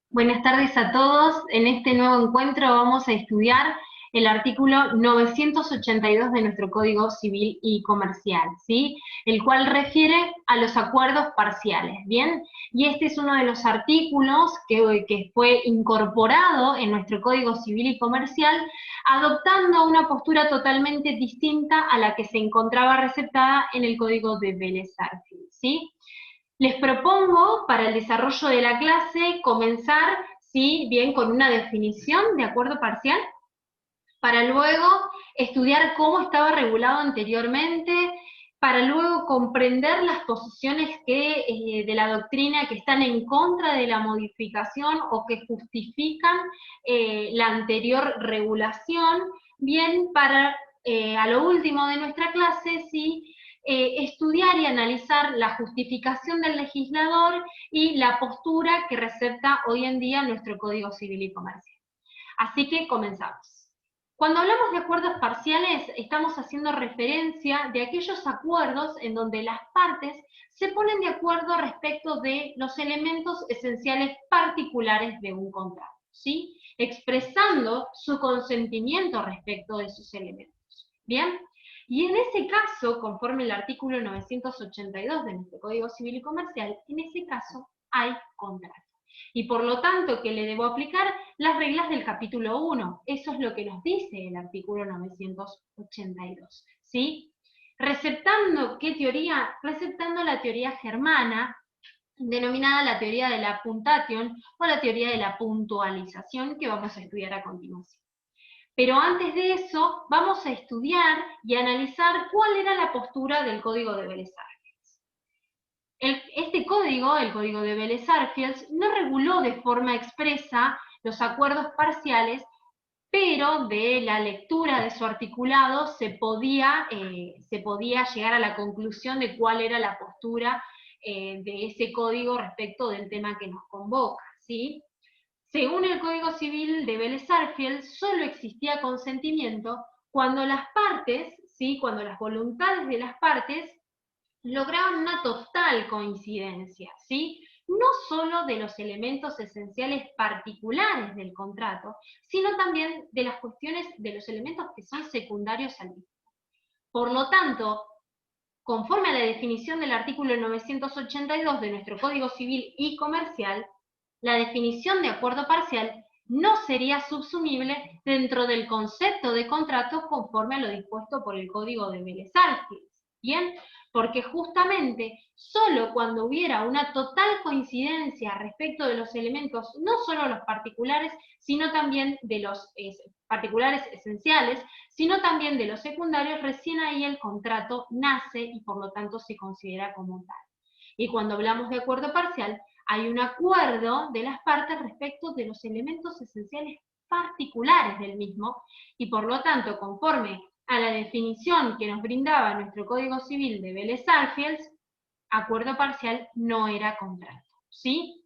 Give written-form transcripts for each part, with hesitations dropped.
Buenas tardes a todos. En este nuevo encuentro vamos a estudiar el artículo 982 de nuestro Código Civil y Comercial, ¿sí? El cual refiere a los acuerdos parciales, ¿bien? Y este es uno de los artículos que fue incorporado en nuestro Código Civil y Comercial, adoptando una postura totalmente distinta a la que se encontraba receptada en el Código de Vélez-Sarsfield, ¿sí? Les propongo para el desarrollo de la clase comenzar, ¿sí? Bien, con una definición de acuerdo parcial, para luego estudiar cómo estaba regulado anteriormente, para luego comprender las posiciones de la doctrina que están en contra de la modificación o que justifican la anterior regulación, bien, para a lo último de nuestra clase, sí, estudiar y analizar la justificación del legislador y la postura que recepta hoy en día nuestro Código Civil y Comercial. Así que comenzamos. Cuando hablamos de acuerdos parciales, estamos haciendo referencia de aquellos acuerdos en donde las partes se ponen de acuerdo respecto de los elementos esenciales particulares de un contrato, ¿sí? Expresando su consentimiento respecto de esos elementos. ¿Bien? Y en ese caso, conforme el artículo 982 de nuestro Código Civil y Comercial, en ese caso hay contrato. Y por lo tanto, ¿qué le debo aplicar? Las reglas del capítulo 1. Eso es lo que nos dice el artículo 982. ¿Sí? Receptando, ¿qué teoría? Receptando la teoría germana, denominada la teoría de la puntation o la teoría de la puntualización, que vamos a estudiar a continuación. Pero antes de eso, vamos a estudiar y analizar cuál era la postura del Código de Vélez-Sarsfield. Este código, el Código de Vélez-Sarsfield, no reguló de forma expresa los acuerdos parciales, pero de la lectura de su articulado se podía llegar a la conclusión de cuál era la postura de ese código respecto del tema que nos convoca, ¿sí? Según el Código Civil de Vélez-Sarsfield, solo existía consentimiento cuando las partes, ¿sí? Cuando las voluntades de las partes lograban una total coincidencia, ¿sí? No solo de los elementos esenciales particulares del contrato, sino también de las cuestiones, de los elementos que son secundarios al mismo. Por lo tanto, conforme a la definición del artículo 982 de nuestro Código Civil y Comercial, la definición de acuerdo parcial no sería subsumible dentro del concepto de contrato conforme a lo dispuesto por el Código de Vélez-Sarsfield. ¿Bien? Porque justamente solo cuando hubiera una total coincidencia respecto de los elementos, no solo los particulares, sino también de los particulares esenciales, sino también de los secundarios, recién ahí el contrato nace y por lo tanto se considera como tal. Y cuando hablamos de acuerdo parcial, hay un acuerdo de las partes respecto de los elementos esenciales particulares del mismo, y por lo tanto, conforme a la definición que nos brindaba nuestro Código Civil de Vélez-Sarsfield, acuerdo parcial no era contrato, ¿sí?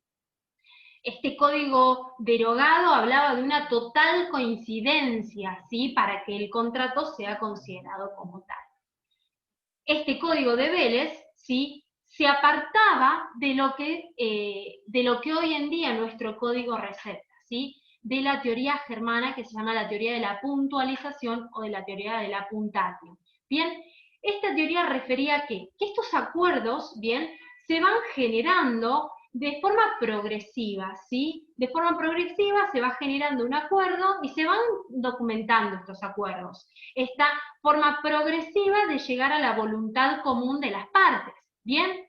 Este código derogado hablaba de una total coincidencia, ¿sí? Para que el contrato sea considerado como tal. Este código de Vélez, ¿sí? Se apartaba de lo que hoy en día nuestro código receta, ¿sí? De la teoría germana que se llama la teoría de la puntualización o de la teoría de la puntatio. Bien, esta teoría refería que estos acuerdos, bien, se van generando de forma progresiva, ¿sí? De forma progresiva se va generando un acuerdo y se van documentando estos acuerdos. Esta forma progresiva de llegar a la voluntad común de las partes, ¿bien?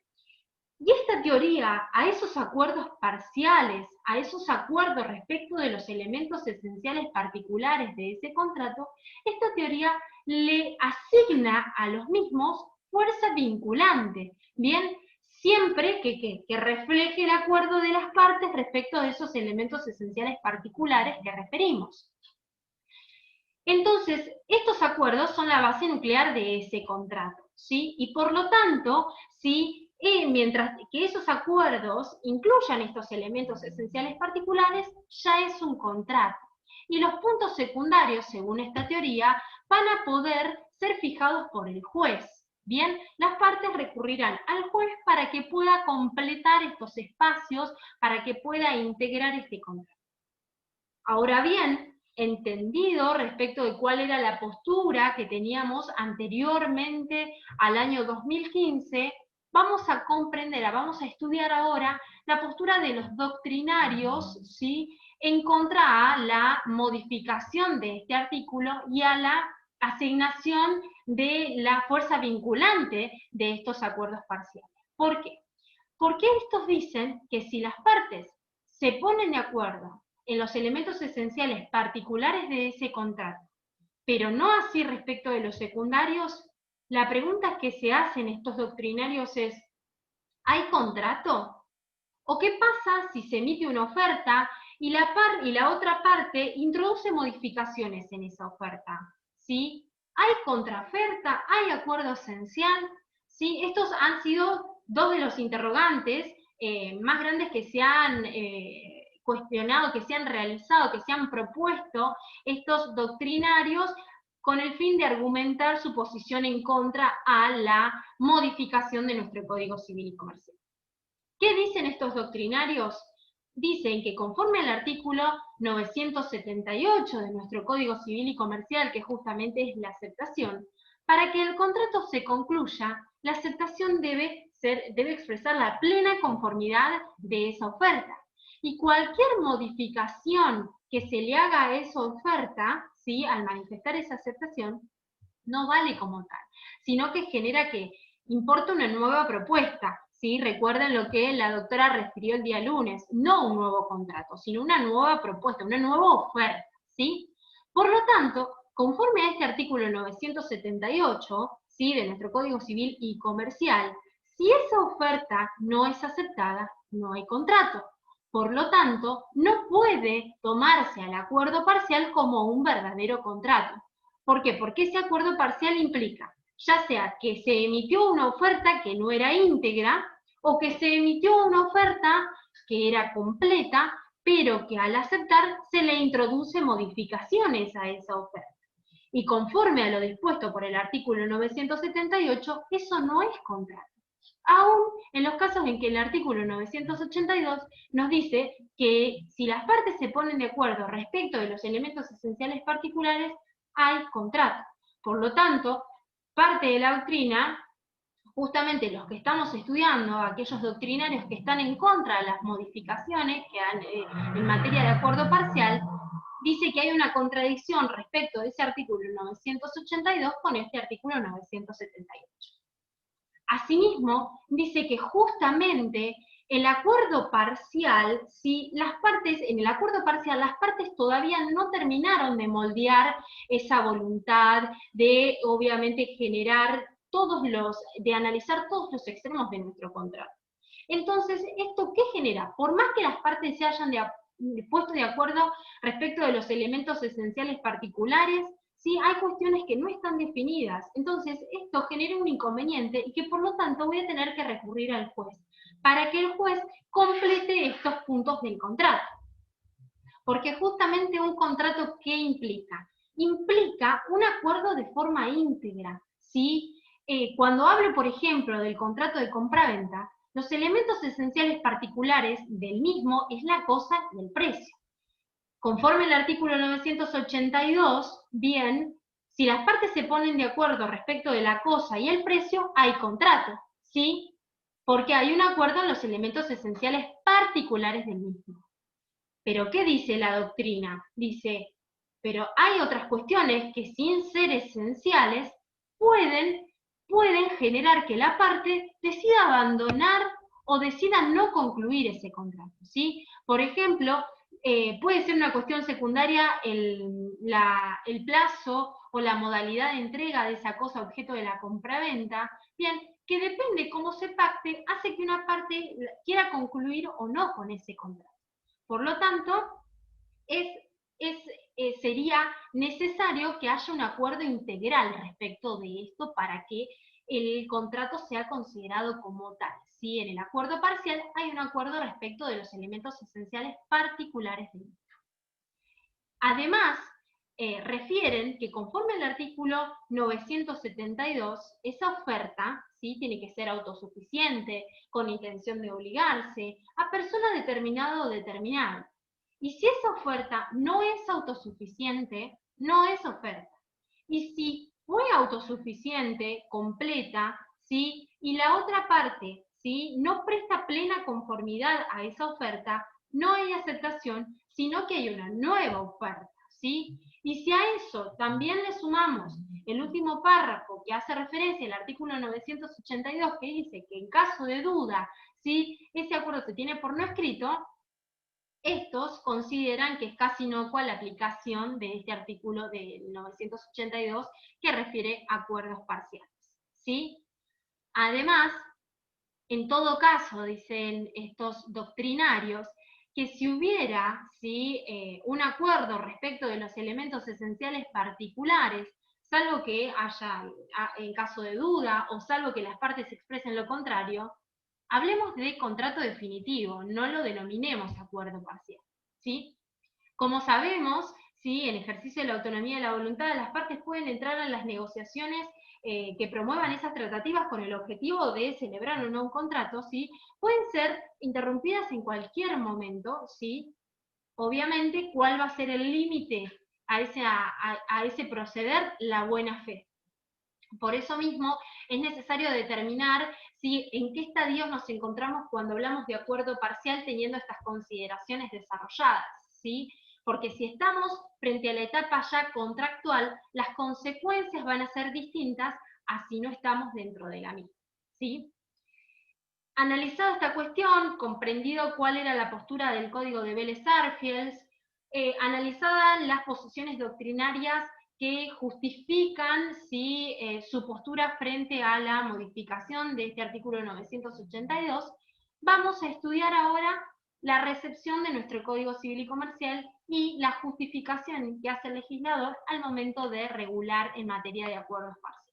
Y esta teoría, a esos acuerdos parciales, a esos acuerdos respecto de los elementos esenciales particulares de ese contrato, esta teoría le asigna a los mismos fuerza vinculante, ¿bien? Siempre que refleje el acuerdo de las partes respecto de esos elementos esenciales particulares que referimos. Entonces, estos acuerdos son la base nuclear de ese contrato, ¿sí? Y por lo tanto, ¿sí? Mientras que esos acuerdos incluyan estos elementos esenciales particulares, ya es un contrato. Y los puntos secundarios, según esta teoría, van a poder ser fijados por el juez, Bien, las partes recurrirán al juez para que pueda completar estos espacios, para que pueda integrar este contrato. Ahora bien, entendido respecto de cuál era la postura que teníamos anteriormente al año 2015, vamos a comprender, vamos a estudiar ahora la postura de los doctrinarios, ¿sí?, en contra a la modificación de este artículo y a la asignación de la fuerza vinculante de estos acuerdos parciales. ¿Por qué? Porque estos dicen que si las partes se ponen de acuerdo en los elementos esenciales particulares de ese contrato, pero no así respecto de los secundarios, la pregunta que se hacen estos doctrinarios es, ¿hay contrato? ¿O qué pasa si se emite una oferta y la otra parte introduce modificaciones en esa oferta? ¿Sí? ¿Hay contraoferta? ¿Hay acuerdo esencial? ¿Sí? Estos han sido dos de los interrogantes más grandes que se han cuestionado, que se han realizado, que se han propuesto estos doctrinarios con el fin de argumentar su posición en contra a la modificación de nuestro Código Civil y Comercial. ¿Qué dicen estos doctrinarios? Dicen que conforme al artículo 978 de nuestro Código Civil y Comercial, que justamente es la aceptación, para que el contrato se concluya, la aceptación debe expresar la plena conformidad de esa oferta. Y cualquier modificación que se le haga a esa oferta, ¿sí?, al manifestar esa aceptación, no vale como tal, sino que genera que importa una nueva propuesta, ¿sí? Recuerden lo que la doctora refirió el día lunes, no un nuevo contrato, sino una nueva propuesta, una nueva oferta, ¿sí? Por lo tanto, conforme a este artículo 978, ¿sí?, de nuestro Código Civil y Comercial, si esa oferta no es aceptada, no hay contrato. Por lo tanto, no puede tomarse al acuerdo parcial como un verdadero contrato. ¿Por qué? Porque ese acuerdo parcial implica, ya sea que se emitió una oferta que no era íntegra, o que se emitió una oferta que era completa, pero que al aceptar se le introduce modificaciones a esa oferta. Y conforme a lo dispuesto por el artículo 978, eso no es contrato. Aún en los casos en que el artículo 982 nos dice que si las partes se ponen de acuerdo respecto de los elementos esenciales particulares, hay contrato. Por lo tanto, parte de la doctrina, justamente los que estamos estudiando, aquellos doctrinarios que están en contra de las modificaciones que han, en materia de acuerdo parcial, dice que hay una contradicción respecto de ese artículo 982 con este artículo 978. Asimismo, dice que justamente el acuerdo parcial, si las partes, en el acuerdo parcial, las partes todavía no terminaron de moldear esa voluntad de, obviamente, de analizar todos los extremos de nuestro contrato. Entonces, ¿esto qué genera? Por más que las partes se hayan puesto de acuerdo respecto de los elementos esenciales particulares, ¿sí?, hay cuestiones que no están definidas. Entonces, esto genera un inconveniente y que por lo tanto voy a tener que recurrir al juez para que el juez complete estos puntos del contrato. Porque justamente un contrato, ¿qué implica? Implica un acuerdo de forma íntegra, ¿sí? Cuando hablo, por ejemplo, del contrato de compraventa, los elementos esenciales particulares del mismo es la cosa y el precio. Conforme al artículo 982, bien, si las partes se ponen de acuerdo respecto de la cosa y el precio, hay contrato, ¿sí? Porque hay un acuerdo en los elementos esenciales particulares del mismo. Pero ¿qué dice la doctrina? Dice, pero hay otras cuestiones que sin ser esenciales pueden generar que la parte decida abandonar o decida no concluir ese contrato, ¿sí? Por ejemplo, puede ser una cuestión secundaria el plazo o la modalidad de entrega de esa cosa objeto de la compraventa, bien, que depende cómo se pacte, hace que una parte quiera concluir o no con ese contrato. Por lo tanto, sería necesario que haya un acuerdo integral respecto de esto para que el contrato sea considerado como tal. Si en el acuerdo parcial hay un acuerdo respecto de los elementos esenciales particulares del mismo. Además, refieren que conforme al artículo 972, esa oferta, ¿sí?, tiene que ser autosuficiente, con intención de obligarse, a persona determinada o determinada. Y si esa oferta no es autosuficiente, no es oferta. Y si fue autosuficiente, completa, ¿sí?, y la otra parte, ¿sí?, no presta plena conformidad a esa oferta, no hay aceptación, sino que hay una nueva oferta, ¿sí? Y si a eso también le sumamos el último párrafo que hace referencia al artículo 982, que dice que en caso de duda, ¿sí?, ese acuerdo se tiene por no escrito, estos consideran que es casi inocua la aplicación de este artículo del 982 que refiere a acuerdos parciales, ¿sí? Además, en todo caso, dicen estos doctrinarios, que si hubiera, ¿sí?, un acuerdo respecto de los elementos esenciales particulares, salvo que haya, en caso de duda, o salvo que las partes expresen lo contrario, hablemos de contrato definitivo, no lo denominemos acuerdo parcial, ¿sí? Como sabemos, ¿sí?, en ejercicio de la autonomía de la voluntad, las partes pueden entrar en las negociaciones que promuevan esas tratativas con el objetivo de celebrar o no un contrato, ¿sí? Pueden ser interrumpidas en cualquier momento, ¿sí? Obviamente, ¿cuál va a ser el límite a ese proceder? La buena fe. Por eso mismo es necesario determinar, ¿sí?, en qué estadios nos encontramos cuando hablamos de acuerdo parcial teniendo estas consideraciones desarrolladas, ¿sí? Porque si estamos frente a la etapa ya contractual, las consecuencias van a ser distintas a si no estamos dentro de la misma, ¿sí? Analizada esta cuestión, comprendido cuál era la postura del código de Vélez-Sarsfield, analizadas las posiciones doctrinarias que justifican, ¿sí?, su postura frente a la modificación de este artículo 982, vamos a estudiar ahora la recepción de nuestro Código Civil y Comercial y la justificación que hace el legislador al momento de regular en materia de acuerdos parciales.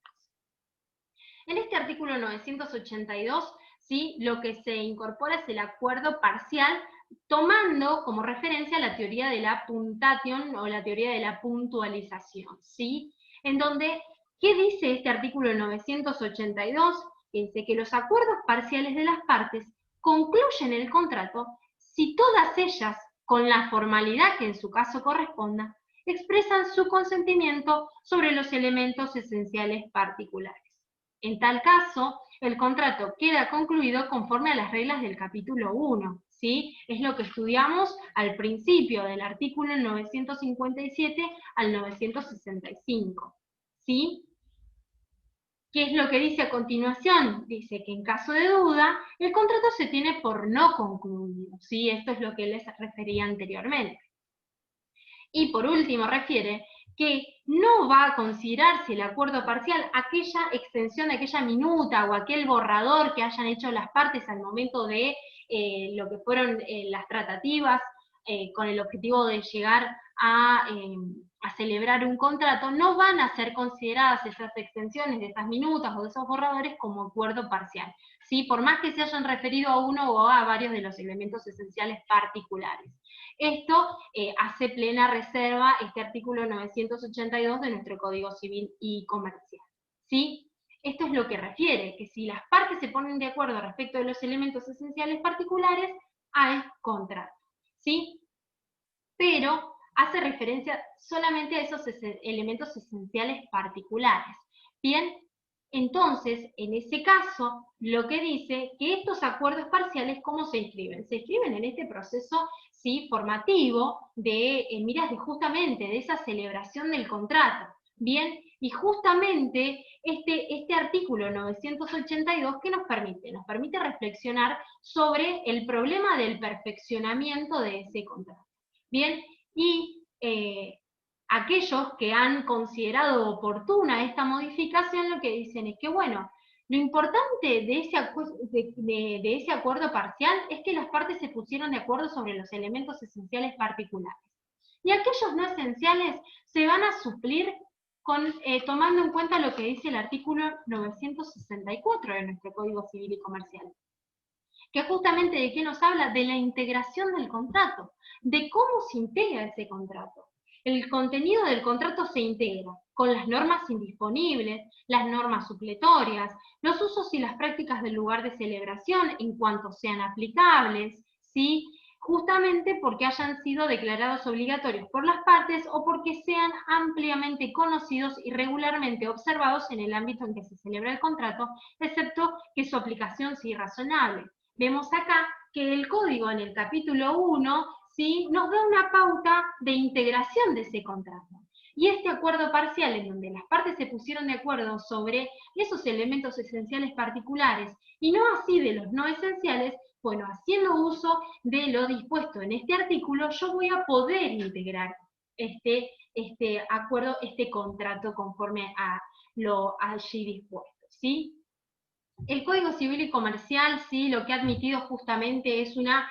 En este artículo 982, ¿sí?, lo que se incorpora es el acuerdo parcial, tomando como referencia la teoría de la puntation o la teoría de la puntualización, ¿sí? En donde, ¿qué dice este artículo 982? Que dice que los acuerdos parciales de las partes concluyen el contrato si todas ellas, con la formalidad que en su caso corresponda, expresan su consentimiento sobre los elementos esenciales particulares. En tal caso, el contrato queda concluido conforme a las reglas del capítulo 1, ¿sí? Es lo que estudiamos al principio del artículo 957 al 965, ¿sí? ¿Qué es lo que dice a continuación? Dice que en caso de duda, el contrato se tiene por no concluido, ¿sí? Esto es lo que les refería anteriormente. Y por último refiere que no va a considerarse el acuerdo parcial aquella extensión de aquella minuta o aquel borrador que hayan hecho las partes al momento de lo que fueron las tratativas con el objetivo de llegar a celebrar un contrato, no van a ser consideradas esas extensiones de esas minutas o de esos borradores como acuerdo parcial, ¿sí? Por más que se hayan referido a uno o a varios de los elementos esenciales particulares. Esto hace plena reserva este artículo 982 de nuestro Código Civil y Comercial, ¿sí? Esto es lo que refiere, que si las partes se ponen de acuerdo respecto de los elementos esenciales particulares, hay contrato, ¿sí? Pero hace referencia solamente a esos elementos esenciales particulares. Bien, entonces, en ese caso, lo que dice que estos acuerdos parciales, ¿cómo se inscriben? Se inscriben en este proceso, ¿sí?, formativo de miras de justamente de esa celebración del contrato. Bien, y justamente este artículo 982, ¿qué nos permite? Nos permite reflexionar sobre el problema del perfeccionamiento de ese contrato. Bien, y aquellos que han considerado oportuna esta modificación lo que dicen es que, bueno, lo importante de ese acuerdo parcial es que las partes se pusieron de acuerdo sobre los elementos esenciales particulares. Y aquellos no esenciales se van a suplir tomando en cuenta lo que dice el artículo 964 de nuestro Código Civil y Comercial, que justamente de qué nos habla, de la integración del contrato, de cómo se integra ese contrato. El contenido del contrato se integra con las normas indisponibles, las normas supletorias, los usos y las prácticas del lugar de celebración en cuanto sean aplicables, ¿sí? Justamente porque hayan sido declarados obligatorios por las partes o porque sean ampliamente conocidos y regularmente observados en el ámbito en que se celebra el contrato, excepto que su aplicación sea irrazonable. Vemos acá que el código en el capítulo 1, ¿sí?, nos da una pauta de integración de ese contrato. Y este acuerdo parcial, en donde las partes se pusieron de acuerdo sobre esos elementos esenciales particulares y no así de los no esenciales, bueno, haciendo uso de lo dispuesto en este artículo, yo voy a poder integrar este acuerdo, este contrato conforme a lo allí dispuesto, ¿sí? El Código Civil y Comercial, sí, lo que ha admitido justamente es una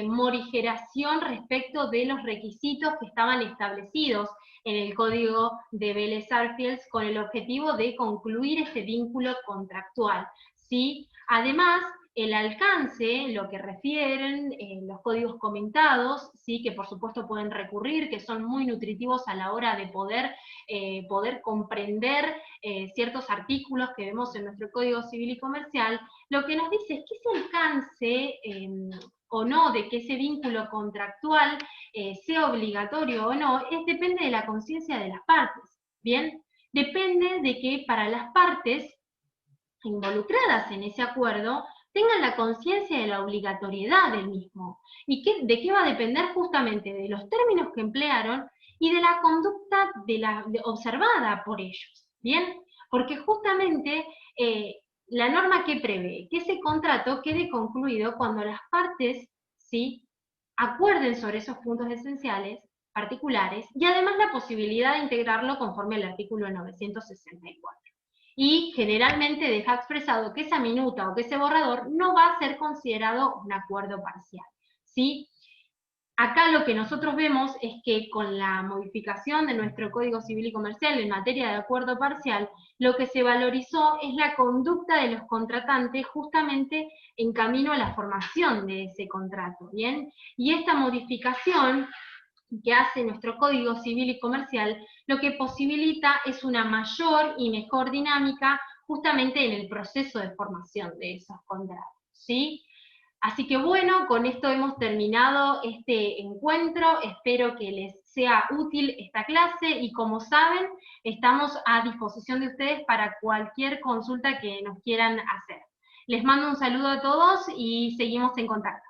morigeración respecto de los requisitos que estaban establecidos en el Código de Vélez-Arfiels con el objetivo de concluir este vínculo contractual, ¿sí? Además, el alcance, lo que refieren los códigos comentados, ¿sí?, que por supuesto pueden recurrir, que son muy nutritivos a la hora de poder comprender ciertos artículos que vemos en nuestro Código Civil y Comercial, lo que nos dice es que ese alcance o no de que ese vínculo contractual sea obligatorio o no, depende de la conciencia de las partes, ¿bien? Depende de que para las partes involucradas en ese acuerdo tengan la conciencia de la obligatoriedad del mismo. ¿Y de qué va a depender? Justamente de los términos que emplearon y de la conducta observada por ellos, ¿bien? Porque justamente la norma que prevé que ese contrato quede concluido cuando las partes, ¿sí?, acuerden sobre esos puntos esenciales particulares y además la posibilidad de integrarlo conforme al artículo 964. Y generalmente deja expresado que esa minuta o que ese borrador no va a ser considerado un acuerdo parcial, ¿sí? Acá lo que nosotros vemos es que con la modificación de nuestro Código Civil y Comercial en materia de acuerdo parcial, lo que se valorizó es la conducta de los contratantes justamente en camino a la formación de ese contrato, ¿bien? Y esta modificación que hace nuestro Código Civil y Comercial, lo que posibilita es una mayor y mejor dinámica justamente en el proceso de formación de esos contratos, ¿sí? Así que bueno, con esto hemos terminado este encuentro, espero que les sea útil esta clase y como saben, estamos a disposición de ustedes para cualquier consulta que nos quieran hacer. Les mando un saludo a todos y seguimos en contacto.